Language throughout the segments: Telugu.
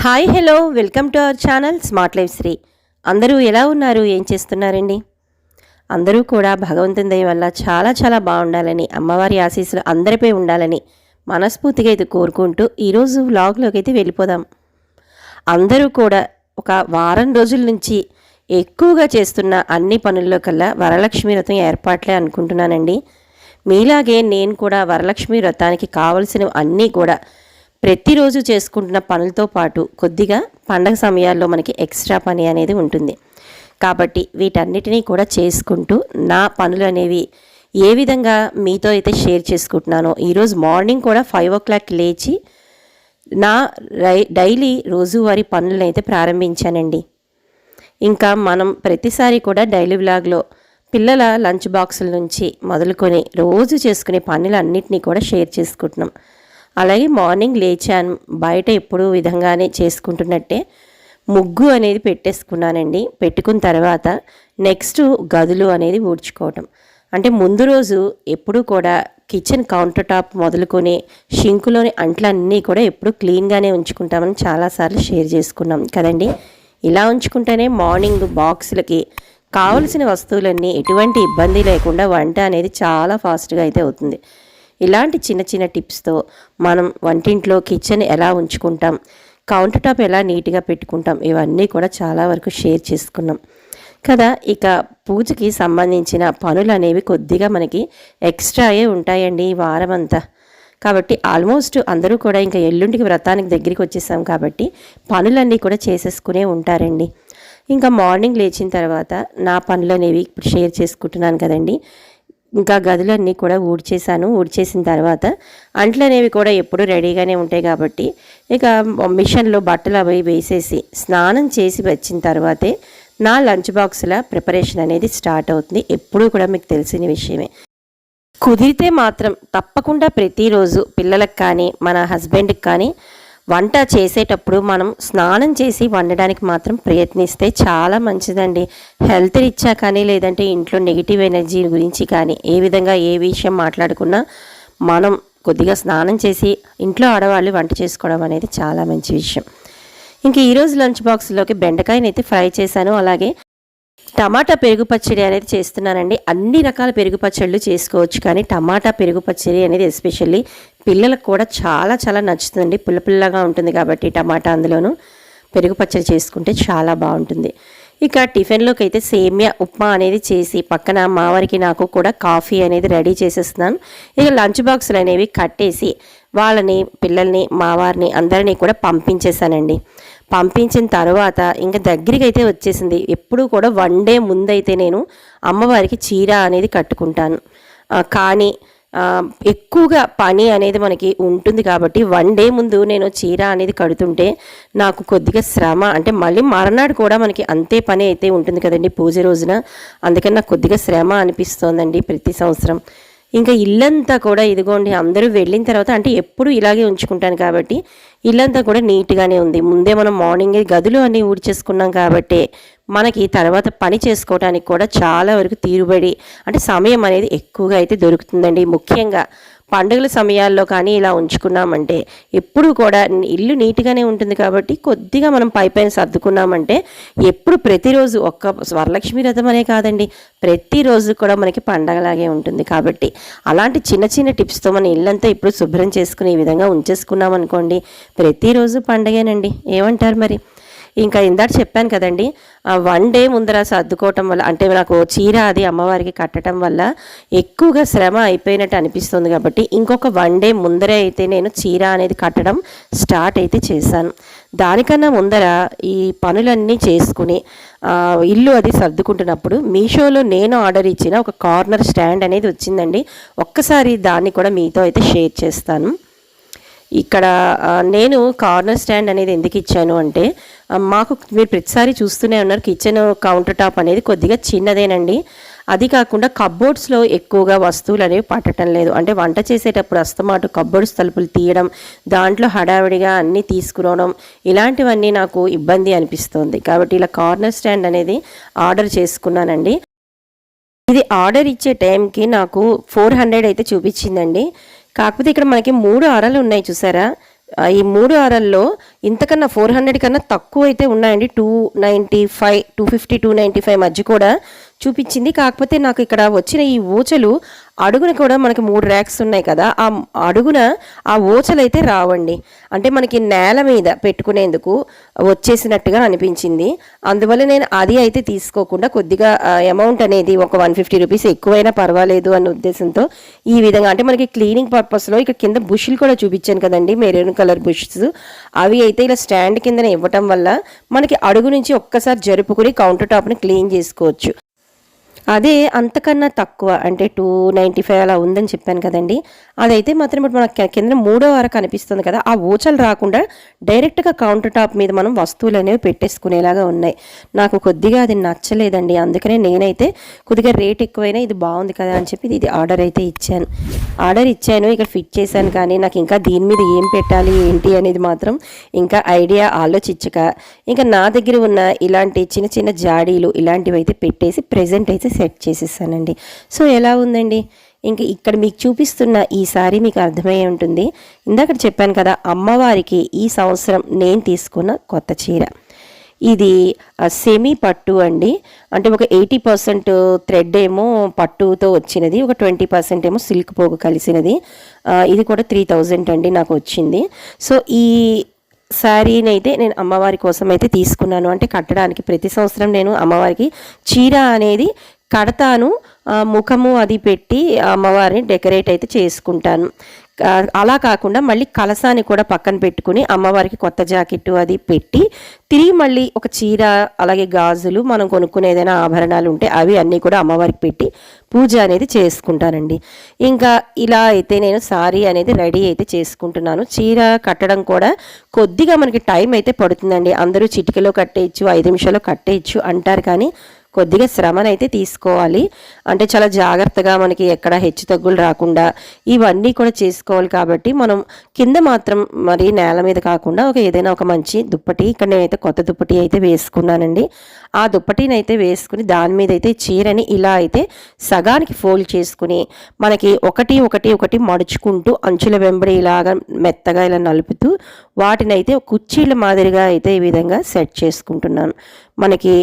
Hi hello welcome to our channel smart life Sri. అందరూ ఎలా ఉన్నారు, ఏం చేస్తున్నారండి? అందరూ కూడా భగవంతుని దయ వల్ల చాలా చాలా బాగుండాలని, అమ్మవారి ఆశీస్సులు అందరిపై ఉండాలని మనస్ఫూర్తిగా అయితే కోరుకుంటూ ఈరోజు వ్లాగ్లోకి అయితే వెళ్ళిపోదాం. అందరూ కూడా ఒక వారం రోజుల నుంచి ఎక్కువగా చేస్తున్న అన్ని పనుల్లో కల్లా వరలక్ష్మి వ్రతం ఏర్పాట్లే అనుకుంటున్నానండి. మీలాగే నేను కూడా వరలక్ష్మి వ్రతానికి కావలసినవి అన్నీ కూడా ప్రతిరోజు చేసుకుంటున్న పనులతో పాటు కొద్దిగా పండగ సమయాల్లో మనకి ఎక్స్ట్రా పని అనేది ఉంటుంది. కాబట్టి వీటన్నిటినీ కూడా చేసుకుంటూ నా పనులు అనేవి ఏ విధంగా మీతో అయితే షేర్ చేసుకుంటున్నానో, ఈరోజు మార్నింగ్ కూడా 5 o'clock లేచి నా డైలీ రోజువారీ పనులను అయితే ప్రారంభించానండి. ఇంకా మనం ప్రతిసారి కూడా డైలీ వ్లాగ్లో పిల్లల లంచ్ బాక్సుల నుంచి మొదలుకొని రోజు చేసుకునే పనులన్నింటినీ కూడా షేర్ చేసుకుంటున్నాం. అలాగే మార్నింగ్ లేచాను, బయట ఎప్పుడూ విధంగానే చేసుకుంటున్నట్టే ముగ్గు అనేది పెట్టేసుకున్నానండి. పెట్టుకున్న తర్వాత నెక్స్ట్ గదులు అనేది ఊడ్చుకోవటం. అంటే ముందు రోజు ఎప్పుడూ కూడా కిచెన్ కౌంటర్ టాప్ మొదలుకొని షింకులోని అంట్లన్నీ కూడా ఎప్పుడు క్లీన్గానే ఉంచుకుంటామని చాలాసార్లు షేర్ చేసుకున్నాం కదండి. ఇలా ఉంచుకుంటేనే మార్నింగ్ బాక్సులకి కావలసిన వస్తువులన్నీ ఎటువంటి ఇబ్బంది లేకుండా వంట అనేది చాలా ఫాస్ట్గా అయితే అవుతుంది. ఇలాంటి చిన్న చిన్న టిప్స్తో మనం వంటింట్లో కిచెన్ ఎలా ఉంచుకుంటాం, కౌంటర్ టాప్ ఎలా నీట్గా పెట్టుకుంటాం, ఇవన్నీ కూడా చాలా వరకు షేర్ చేసుకున్నాం కదా. ఇక పూజకి సంబంధించిన పనులు అనేవి కొద్దిగా మనకి ఎక్స్ట్రాయే ఉంటాయండి ఈ వారం అంతా. కాబట్టి ఆల్మోస్ట్ అందరూ కూడా ఇంకా ఎల్లుండికి వ్రతానికి దగ్గరికి వచ్చేసాం కాబట్టి పనులన్నీ కూడా చేసేసుకునే ఉంటారండి. ఇంకా మార్నింగ్ లేచిన తర్వాత నా పనులు అనేవి ఇప్పుడు షేర్ చేసుకుంటున్నాను కదండి. ఇంకా గదులన్నీ కూడా ఊడ్చేసాను. ఊడ్చేసిన తర్వాత అంట్లు అనేవి కూడా ఎప్పుడు రెడీగానే ఉంటాయి కాబట్టి ఇక మిషన్లో బట్టలు అవి వేసేసి స్నానం చేసి వచ్చిన తర్వాతే నా లంచ్ బాక్సుల ప్రిపరేషన్ అనేది స్టార్ట్ అవుతుంది. ఎప్పుడూ కూడా మీకు తెలిసిన విషయమే. కుదిరితే మాత్రం తప్పకుండా ప్రతిరోజు పిల్లలకు కానీ మన హస్బెండ్కి కానీ వంట చేసేటప్పుడు మనం స్నానం చేసి వండడానికి మాత్రం ప్రయత్నిస్తే చాలా మంచిదండి. హెల్త్ రీత్యా కానీ లేదంటే ఇంట్లో నెగిటివ్ ఎనర్జీ గురించి కానీ ఏ విధంగా ఏ విషయం మాట్లాడుకున్నా మనం కొద్దిగా స్నానం చేసి ఇంట్లో ఆడవాళ్ళు వంట చేసుకోవడం అనేది చాలా మంచి విషయం. ఇంక ఈరోజు లంచ్ బాక్స్లోకి బెండకాయనైతే ఫ్రై చేశాను. అలాగే టమాటా పెరుగు పచ్చడి అనేది చేస్తున్నానండి. అన్ని రకాల పెరుగు పచ్చళ్ళు చేసుకోవచ్చు, కానీ టమాటా పెరుగు పచ్చడి అనేది ఎస్పెషల్లీ పిల్లలకు కూడా చాలా చాలా నచ్చుతుంది. పుల్లపుల్లగా ఉంటుంది కాబట్టి టమాటా అందులోనూ పెరుగు పచ్చడి చేసుకుంటే చాలా బాగుంటుంది. ఇక టిఫిన్లోకి అయితే సేమియా ఉప్మా అనేది చేసి పక్కన మావారికి నాకు కూడా కాఫీ అనేది రెడీ చేసేస్తున్నాను. ఇక లంచ్ బాక్సులు అనేవి కట్టేసి వాళ్ళని పిల్లల్ని మావారిని అందరినీ కూడా పంపించేశానండి. పంపించిన తర్వాత ఇంకా దగ్గరికి అయితే వచ్చేసింది. ఎప్పుడు కూడా 1 day ముందైతే నేను అమ్మవారికి చీర అనేది కట్టుకుంటాను. కానీ ఎక్కువగా పని అనేది మనకి ఉంటుంది కాబట్టి 1 day ముందు నేను చీర అనేది కడుతుంటే నాకు కొద్దిగా శ్రమ, అంటే మళ్ళీ మర్నాడు కూడా మనకి అంతే పని అయితే ఉంటుంది కదండి పూజ రోజున. అందుకని నాకు కొద్దిగా శ్రమ అనిపిస్తోందండి ప్రతి సంవత్సరం. ఇంకా ఇల్లంతా కూడా ఇదిగోండి అందరూ వెళ్ళిన తర్వాత, అంటే ఎప్పుడు ఇలాగే ఉంచుకుంటాను కాబట్టి ఇల్లంతా కూడా నీట్గానే ఉంది. ముందే మనం మార్నింగే గదులు అన్నీ ఊడ్చేసుకున్నాం కాబట్టి మనకి తర్వాత పని చేసుకోవడానికి కూడా చాలా వరకు తీరుబడి, అంటే సమయం అనేది ఎక్కువగా అయితే దొరుకుతుందండి. ముఖ్యంగా పండుగల సమయాల్లో కానీ ఇలా ఉంచుకున్నామంటే ఎప్పుడు కూడా ఇల్లు నీట్గానే ఉంటుంది కాబట్టి కొద్దిగా మనం పైన సర్దుకున్నామంటే ఎప్పుడు ప్రతిరోజు ఒక్క వరలక్ష్మి వ్రతం అనే కాదండి, ప్రతిరోజు కూడా మనకి పండగలాగే ఉంటుంది. కాబట్టి అలాంటి చిన్న చిన్న టిప్స్తో మన ఇల్లంతా ఇప్పుడు శుభ్రం చేసుకునే విధంగా ఉంచేసుకున్నాం అనుకోండి, ప్రతిరోజు పండగేనండి. ఏమంటారు మరి? ఇంకా ఇందాక చెప్పాను కదండి, 1 day ముందర సర్దుకోవటం వల్ల, అంటే నాకు చీర అది అమ్మవారికి కట్టడం వల్ల ఎక్కువగా శ్రమ అయిపోయినట్టు అనిపిస్తుంది కాబట్టి ఇంకొక 1 day ముందరే అయితే నేను చీర అనేది కట్టడం స్టార్ట్ అయితే చేశాను. దానికన్నా ముందర ఈ పనులన్నీ చేసుకుని ఇల్లు అది సర్దుకుంటున్నప్పుడు మీషోలో నేను ఆర్డర్ ఇచ్చిన ఒక కార్నర్ స్టాండ్ అనేది వచ్చిందండి. ఒక్కసారి దాన్ని కూడా మీతో అయితే షేర్ చేస్తాను. ఇక్కడ నేను కార్నర్ స్టాండ్ అనేది ఎందుకు ఇచ్చాను అంటే, మాకు మీరు ప్రతిసారి చూస్తూనే ఉన్నారు కిచెన్ కౌంటర్ టాప్ అనేది కొద్దిగా చిన్నదేనండి. అది కాకుండా కబ్బోర్డ్స్లో ఎక్కువగా వస్తువులు అనేవి పట్టడం లేదు. అంటే వంట చేసేటప్పుడు అస్తమాటు కబ్బోర్డ్స్ తలుపులు తీయడం, దాంట్లో హడావిడిగా అన్నీ తీసుకురావడం, ఇలాంటివన్నీ నాకు ఇబ్బంది అనిపిస్తుంది. కాబట్టి ఇలా కార్నర్ స్టాండ్ అనేది ఆర్డర్ చేసుకున్నానండి. ఇది ఆర్డర్ ఇచ్చే టైంకి నాకు 400 అయితే చూపించిందండి. కాకపోతే ఇక్కడ మనకి 3 అరలు ఉన్నాయి చూసారా, ఈ 3 హారాల్లో ఇంతకన్నా 400 కన్నా తక్కువ అయితే ఉన్నాయండి. 295, 250, 295 మధ్య కూడా చూపించింది. కాకపోతే నాకు ఇక్కడ వచ్చిన ఈ ఊచలు అడుగున కూడా మనకి 3 ర్యాక్స్ ఉన్నాయి కదా, ఆ అడుగున ఆ ఊచలు అయితే రావండి. అంటే మనకి నేల మీద పెట్టుకునేందుకు వచ్చేసినట్టుగా అనిపించింది. అందువల్ల నేను అది అయితే తీసుకోకుండా కొద్దిగా అమౌంట్ అనేది ఒక 150 రూపీస్ ఎక్కువైనా పర్వాలేదు అనే ఉద్దేశంతో ఈ విధంగా, అంటే మనకి క్లీనింగ్ పర్పస్లో ఇక్కడ కింద బుష్లు కూడా చూపించాను కదండి, మెరూన్ కలర్ బుషెస్, అవి అయితే ఇలా స్టాండ్ కిందనే ఇవ్వటం వల్ల మనకి అడుగు నుంచి ఒక్కసారి జరుపుకుని కౌంటర్ టాప్ని క్లీన్ చేసుకోవచ్చు. అదే అంతకన్నా తక్కువ అంటే 295 అలా ఉందని చెప్పాను కదండి, అదైతే మాత్రం ఇప్పుడు మనకి కింద 3వ వార కనిపిస్తుంది కదా, ఆ ఊచలు రాకుండా డైరెక్ట్గా కౌంటర్ టాప్ మీద మనం వస్తువులు అనేవి పెట్టేసుకునేలాగా ఉన్నాయి. నాకు కొద్దిగా అది నచ్చలేదండి, అందుకనే నేనైతే కొద్దిగా రేట్ ఎక్కువైనా ఇది బాగుంది కదా అని చెప్పి ఇది ఆర్డర్ ఇచ్చాను. ఇక్కడ ఫిట్ చేశాను, కానీ నాకు ఇంకా దీని మీద ఏం పెట్టాలి ఏంటి అనేది మాత్రం ఇంకా ఐడియా ఆలోచించక ఇంకా నా దగ్గర ఉన్న ఇలాంటి చిన్న చిన్న జాడీలు ఇలాంటివి అయితే పెట్టేసి ప్రెజెంట్ అయితే సెట్ చేసేసానండి. సో ఎలా ఉందండి? ఇంక ఇక్కడ మీకు చూపిస్తున్న ఈ సారీ మీకు అర్థమయ్యే ఉంటుంది. ఇందాక చెప్పాను కదా, అమ్మవారికి ఈ సంవత్సరం నేను తీసుకున్న కొత్త చీర. ఇది సెమీ పట్టు అండి, అంటే ఒక 80% థ్రెడ్ ఏమో పట్టుతో వచ్చినది, ఒక 20% ఏమో సిల్క్ పోగు కలిసినది. ఇది కూడా 3000 అండి నాకు వచ్చింది. సో ఈ శారీని అయితే నేను అమ్మవారి కోసం అయితే తీసుకున్నాను. అంటే కట్టడానికి ప్రతి సంవత్సరం నేను అమ్మవారికి చీర అనేది కడతాను, ముఖము అది పెట్టి అమ్మవారిని డెకరేట్ అయితే చేసుకుంటాను. అలా కాకుండా మళ్ళీ కలసాన్ని కూడా పక్కన పెట్టుకుని అమ్మవారికి కొత్త జాకెట్టు అది పెట్టి తిరిగి మళ్ళీ ఒక చీర అలాగే గాజులు మనం కొనుక్కునే ఏదైనా ఆభరణాలు ఉంటే అవి అన్నీ కూడా అమ్మవారికి పెట్టి పూజ అనేది చేసుకుంటానండి. ఇంకా ఇలా అయితే నేను సారీ అనేది రెడీ అయితే చేసుకుంటున్నాను. చీర కట్టడం కూడా కొద్దిగా మనకి టైం అయితే పడుతుందండి. అందరూ చిటికలో కట్టేయచ్చు, 5 నిమిషాల్లో కట్టేయచ్చు అంటారు, కానీ కొద్దిగా శ్రమనైతే తీసుకోవాలి. అంటే చాలా జాగ్రత్తగా మనకి ఎక్కడ హెచ్చు తగ్గులు రాకుండా ఇవన్నీ కూడా చేసుకోవాలి. కాబట్టి మనం కింద మాత్రం మరి నేల మీద కాకుండా ఏదైనా ఒక మంచి దుప్పటి, ఇక్కడ నేనైతే కొత్త దుప్పటి అయితే వేసుకున్నానండి. ఆ దుప్పటిని అయితే వేసుకుని దాని మీద అయితే చీరని ఇలా అయితే సగానికి ఫోల్డ్ చేసుకుని మనకి ఒకటి మడుచుకుంటూ అంచుల వెంబడి ఇలాగా మెత్తగా ఇలా నలుపుతూ వాటిని అయితే కుర్చీల మాదిరిగా అయితే ఈ విధంగా సెట్ చేసుకుంటున్నాను. మనకి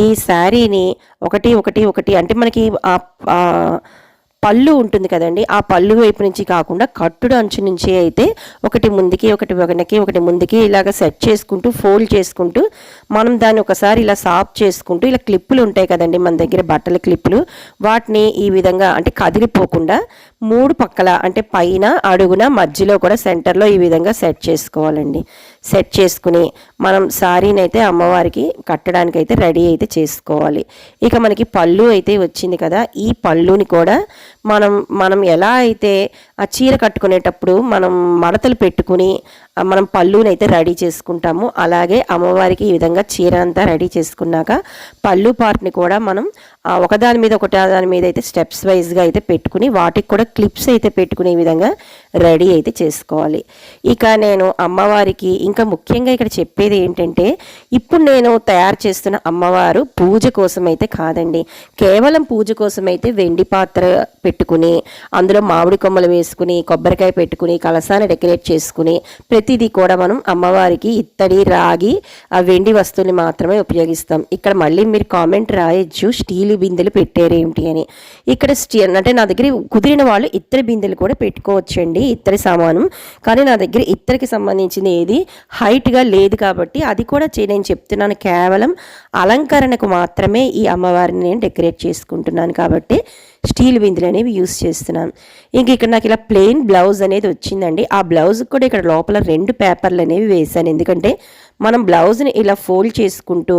ఈ శారీని ఒకటి అంటే మనకి పళ్ళు ఉంటుంది కదండి, ఆ పళ్ళు వైపు నుంచి కాకుండా కట్టుడు అంచు నుంచి అయితే ఒకటి ముందుకి ఒకటి ముందుకి ఇలాగ సెట్ చేసుకుంటూ ఫోల్డ్ చేసుకుంటూ మనం దాన్ని ఒకసారి ఇలా సాఫ్ చేసుకుంటూ ఇలా క్లిప్పులు ఉంటాయి కదండి మన దగ్గర బట్టల క్లిప్పులు, వాటిని ఈ విధంగా అంటే కదిలిపోకుండా 3 పక్కల అంటే పైన అడుగున మధ్యలో కూడా సెంటర్లో ఈ విధంగా సెట్ చేసుకోవాలండి. సెట్ చేసుకుని మనం శారీని అయితే అమ్మవారికి కట్టడానికి అయితే రెడీ అయితే చేసుకోవాలి. ఇక మనకి పళ్ళు అయితే వచ్చింది కదా, ఈ పళ్ళుని కూడా మనం ఎలా అయితే ఆ చీర కట్టుకునేటప్పుడు మనం మడతలు పెట్టుకుని మనం పళ్ళుని అయితే రెడీ చేసుకుంటాము, అలాగే అమ్మవారికి ఈ విధంగా చీర అంతా రెడీ చేసుకున్నాక పళ్ళు పార్ట్ని కూడా మనం ఒకదాని మీద అయితే స్టెప్స్ వైజ్గా అయితే పెట్టుకుని వాటికి కూడా క్లిప్స్ అయితే పెట్టుకునే విధంగా రెడీ అయితే చేసుకోవాలి. ఇక నేను అమ్మవారికి ఇంకా ముఖ్యంగా ఇక్కడ చెప్పేది ఏంటంటే, ఇప్పుడు నేను తయారు చేస్తున్న అమ్మవారు పూజ కోసం అయితే కాదండి, కేవలం పూజ కోసం అయితే వెండి పాత్ర పెట్టుకుని అందులో మామిడి కొమ్మలు వేసుకుని కొబ్బరికాయ పెట్టుకుని కలసాన్ని డెకరేట్ చేసుకుని ప్రతిదీ కూడా మనం అమ్మవారికి ఇత్తడి రాగి ఆ వెండి వస్తువుని మాత్రమే ఉపయోగిస్తాం. ఇక్కడ మళ్ళీ మీరు కామెంట్ రాయొచ్చు స్టీల్ బిందెలు పెట్టారేమిటి అని. ఇక్కడ అంటే నా దగ్గర కుదిరిన వాళ్ళు ఇత్తడి బిందెలు కూడా పెట్టుకోవచ్చండి, ఇత్తడి సామాను. కానీ నా దగ్గర ఇత్తడికి సంబంధించిన ఏది హైట్గా లేదు కాబట్టి అది కూడా నేను చెప్తున్నాను, కేవలం అలంకరణకు మాత్రమే ఈ అమ్మవారిని నేను డెకరేట్ చేసుకుంటున్నాను కాబట్టి స్టీల్ బిందెలు అనేవి యూస్ చేస్తున్నాను. ఇంక ఇక్కడ నాకు ఇలా ప్లెయిన్ బ్లౌజ్ అనేది వచ్చిందండి. ఆ బ్లౌజ్కి కూడా ఇక్కడ లోపల 2 పేపర్లు అనేవి వేసాను, ఎందుకంటే మనం బ్లౌజ్ని ఇలా ఫోల్డ్ చేసుకుంటూ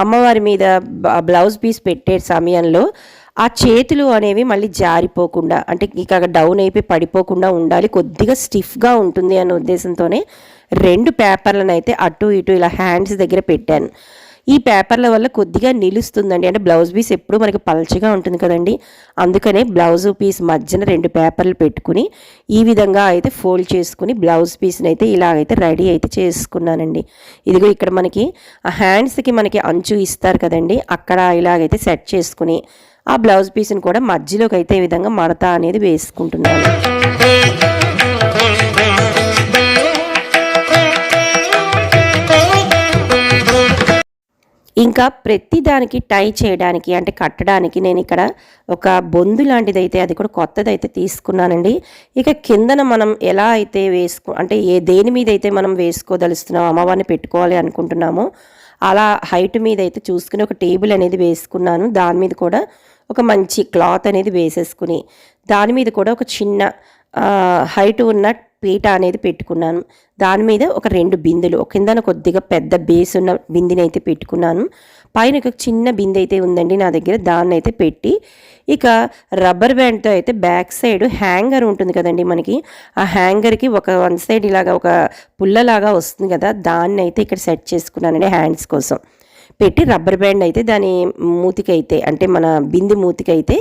అమ్మవారి మీద బ్లౌజ్ పీస్ పెట్టే సమయంలో ఆ చేతులు అనేవి మళ్ళీ జారిపోకుండా అంటే ఇక డౌన్ అయిపోయి పడిపోకుండా ఉండాలి, కొద్దిగా స్టిఫ్గా ఉంటుంది అనే ఉద్దేశంతోనే 2 పేపర్లను అయితే అటు ఇటు ఇలా హ్యాండ్స్ దగ్గర పెట్టాను. ఈ పేపర్ల వల్ల కొద్దిగా నిలుస్తుందండి, అంటే బ్లౌజ్ పీస్ ఎప్పుడు మనకి పల్చగా ఉంటుంది కదండి, అందుకనే బ్లౌజ్ పీస్ మధ్యన 2 పేపర్లు పెట్టుకుని ఈ విధంగా అయితే ఫోల్డ్ చేసుకుని బ్లౌజ్ పీస్ని అయితే ఇలాగైతే రెడీ అయితే చేసుకున్నానండి. ఇదిగో ఇక్కడ మనకి ఆ హ్యాండ్స్కి మనకి అంచు ఇస్తారు కదండి, అక్కడ ఇలాగైతే సెట్ చేసుకుని ఆ బ్లౌజ్ పీస్ని కూడా మధ్యలోకి అయితే ఈ విధంగా మడత అనేది వేసుకుంటున్నాను. ఇంకా ప్రతి దానికి టై చేయడానికి అంటే కట్టడానికి నేను ఇక్కడ ఒక బొందు లాంటిదైతే అది కూడా కొత్తదైతే తీసుకున్నానండి. ఇక కిందన మనం ఎలా అయితే అంటే దేని మీద అయితే మనం వేసుకోదలుస్తున్నామో అమ్మవారిని పెట్టుకోవాలి అనుకుంటున్నామో అలా హైట్ మీద అయితే చూసుకుని ఒక టేబుల్ అనేది వేసుకున్నాను. దాని మీద కూడా ఒక మంచి క్లాత్ అనేది వేసేసుకుని దాని మీద కూడా ఒక చిన్న హైట్ ఉన్న పీట అనేది పెట్టుకున్నాను. దాని మీద ఒక 2 బిందెలు కిందన కొద్దిగా పెద్ద బేస్ ఉన్న బిందెని అయితే పెట్టుకున్నాను. పైన ఒక చిన్న బిందె అయితే ఉందండి నా దగ్గర, దాన్ని అయితే పెట్టి ఇక రబ్బర్ బ్యాండ్తో అయితే బ్యాక్ సైడ్ హ్యాంగర్ ఉంటుంది కదండి మనకి, ఆ హ్యాంగర్కి వన్ సైడ్ ఇలాగా ఒక పుల్లలాగా వస్తుంది కదా, దాన్ని అయితే ఇక్కడ సెట్ చేసుకున్నానండి హ్యాండ్స్ కోసం పెట్టి. రబ్బర్ బ్యాండ్ అయితే దాని మూతికైతే అంటే మన బింది మూతికైతే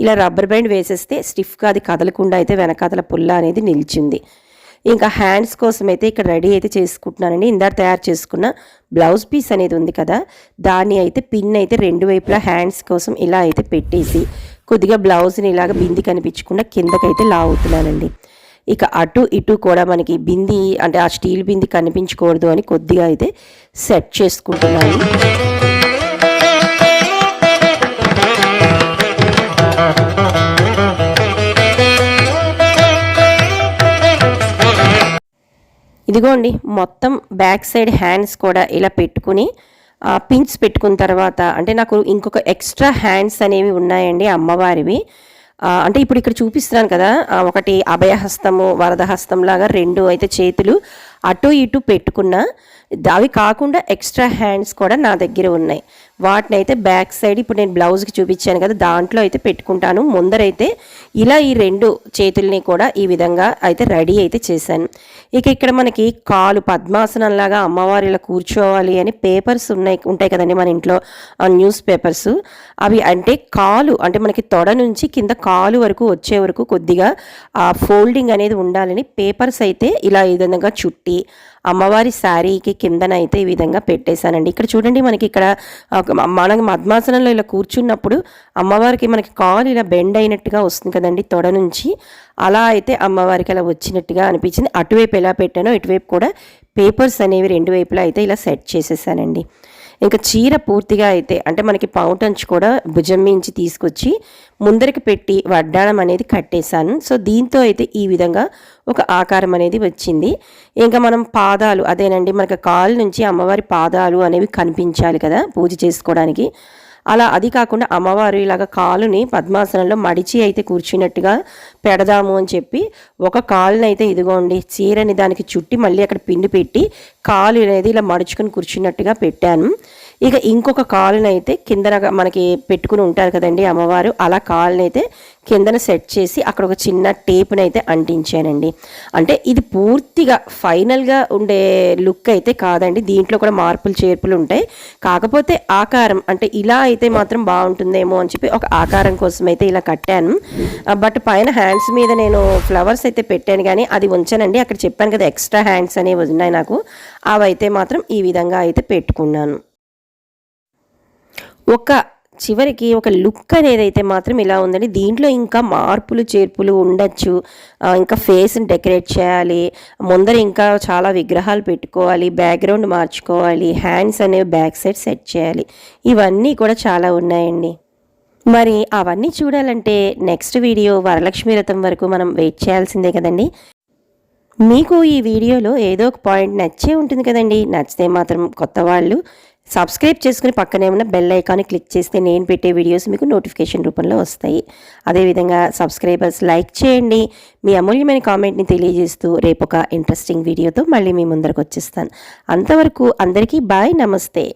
ఇలా రబ్బర్ బ్యాండ్ వేసేస్తే స్టిఫ్గా అది కదలకుండా అయితే వెనకాతల పుల్ల అనేది నిలిచింది. ఇంకా హ్యాండ్స్ కోసం అయితే ఇక్కడ రెడీ అయితే చేసుకుంటున్నానండి. ఇందాక తయారు చేసుకున్న బ్లౌజ్ పీస్ అనేది ఉంది కదా, దాన్ని అయితే పిన్ అయితే 2 వైపులా హ్యాండ్స్ కోసం ఇలా అయితే పెట్టేసి కొద్దిగా బ్లౌజ్ని ఇలాగ బింది కనిపించకుండా కిందకైతే లాగుతున్నానండి. ఇక అటు ఇటు కూడా మనకి బింది అంటే ఆ స్టీల్ బింది కనిపించకూడదు అని కొద్దిగా అయితే సెట్ చేసుకుంటున్నాను. ఇదిగోండి మొత్తం బ్యాక్ సైడ్ హ్యాండ్స్ కూడా ఇలా పెట్టుకుని పిన్స్ పెట్టుకున్న తర్వాత అంటే నాకు ఇంకొక ఎక్స్ట్రా హ్యాండ్స్ అనేవి ఉన్నాయండి అమ్మవారివి. అంటే ఇప్పుడు ఇక్కడ చూపిస్తున్నాను కదా, ఒకటి అభయహస్తము వరదహస్తం లాగా 2 అయితే చేతులు అటు ఇటు పెట్టుకున్న, అవి కాకుండా ఎక్స్ట్రా హ్యాండ్స్ కూడా నా దగ్గర ఉన్నాయి. వాటిని అయితే బ్యాక్ సైడ్ ఇప్పుడు నేను బ్లౌజ్కి చూపించాను కదా దాంట్లో అయితే పెట్టుకుంటాను. ముందరైతే ఇలా ఈ 2 చేతుల్ని కూడా ఈ విధంగా అయితే రెడీ అయితే చేశాను. ఇక ఇక్కడ మనకి కాలు పద్మాసనంలాగా అమ్మవారు ఇలా కూర్చోవాలి అని పేపర్స్ ఉంటాయి కదండి మన ఇంట్లో, న్యూస్ పేపర్స్. అవి అంటే కాలు అంటే మనకి తొడ నుంచి కింద కాలు వరకు వచ్చే వరకు కొద్దిగా ఫోల్డింగ్ అనేది ఉండాలని పేపర్స్ అయితే ఇలా ఈ విధంగా చుట్టి అమ్మవారి శారీకి కిందన అయితే ఈ విధంగా పెట్టేశానండి. ఇక్కడ చూడండి మనకి ఇక్కడ మనకి పద్మాసనంలో ఇలా కూర్చున్నప్పుడు అమ్మవారికి మనకి కాలు ఇలా బెండ్ అయినట్టుగా వస్తుంది కదండి తొడ నుంచి, అలా అయితే అమ్మవారికి అలా వచ్చినట్టుగా అనిపించింది. అటువైపు ఎలా పెట్టానో ఇటువైపు కూడా పేపర్స్ అనేవి 2 వైపులా అయితే ఇలా సెట్ చేసేసానండి. ఇంకా చీర పూర్తిగా అయితే అంటే మనకి పౌటంచు కూడా భుజం మించి తీసుకొచ్చి ముందరికి పెట్టి వడ్డాణం అనేది కట్టేశాను. సో దీంతో అయితే ఈ విధంగా ఒక ఆకారం అనేది వచ్చింది. ఇంకా మనం పాదాలు అదేనండి మనకి కాలు నుంచి అమ్మవారి పాదాలు అనేవి కనిపించాలి కదా పూజ చేసుకోవడానికి. అలా అది కాకుండా అమ్మవారు ఇలాగ కాలుని పద్మాసనంలో మడిచి అయితే కూర్చున్నట్టుగా పెడదాము అని చెప్పి ఒక కాలుని అయితే ఇదిగోండి చీరని దానికి చుట్టి మళ్ళీ అక్కడ పిండి పెట్టి కాలు అనేది ఇలా మడుచుకొని కూర్చున్నట్టుగా పెట్టాను. ఇక ఇంకొక కాలుని అయితే కిందన మనకి పెట్టుకుని ఉంటారు కదండి అమ్మవారు, అలా కాలుని అయితే కిందన సెట్ చేసి అక్కడ ఒక చిన్న టేప్ని అయితే అంటించానండి. అంటే ఇది పూర్తిగా ఫైనల్గా ఉండే లుక్ అయితే కాదండి, దీంట్లో కూడా మార్పులు చేర్పులు ఉంటాయి. కాకపోతే ఆకారం అంటే ఇలా అయితే మాత్రం బాగుంటుందేమో అని చెప్పి ఒక ఆకారం కోసం అయితే ఇలా కట్టాను. బట్ పైన హ్యాండ్స్ మీద నేను ఫ్లవర్స్ అయితే పెట్టాను కానీ అది ఉంచానండి. అక్కడ చెప్పాను కదా ఎక్స్ట్రా హ్యాండ్స్ అనేవి ఉన్నాయి నాకు, అవైతే మాత్రం ఈ విధంగా అయితే పెట్టుకున్నాను. చివరికి ఒక లుక్ అనేది అయితే మాత్రం ఇలా ఉందండి. దీంట్లో ఇంకా మార్పులు చేర్పులు ఉండొచ్చు, ఇంకా ఫేస్ని డెకరేట్ చేయాలి, ముందర ఇంకా చాలా విగ్రహాలు పెట్టుకోవాలి, బ్యాక్గ్రౌండ్ మార్చుకోవాలి, హ్యాండ్స్ అనేవి బ్యాక్ సైడ్ సెట్ చేయాలి, ఇవన్నీ కూడా చాలా ఉన్నాయండి. మరి అవన్నీ చూడాలంటే నెక్స్ట్ వీడియో వరలక్ష్మి వ్రతం వరకు మనం వెయిట్ చేయాల్సిందే కదండి. మీకు ఈ వీడియోలో ఏదో ఒక పాయింట్ నచ్చే ఉంటుంది కదండి. నచ్చితే మాత్రం కొత్త వాళ్ళు సబ్స్క్రైబ్ చేసుకుని పక్కనే ఉన్న బెల్ ఐకాన్ని క్లిక్ చేస్తే నేను పెట్టే వీడియోస్ మీకు నోటిఫికేషన్ రూపంలో వస్తాయి. అదేవిధంగా సబ్స్క్రైబర్స్ లైక్ చేయండి, మీ అమూల్యమైన కామెంట్ని తెలియజేస్తూ రేపు ఒక ఇంట్రెస్టింగ్ వీడియోతో మళ్ళీ మీ ముందరకు వచ్చేస్తాను. అంతవరకు అందరికీ బాయ్, నమస్తే.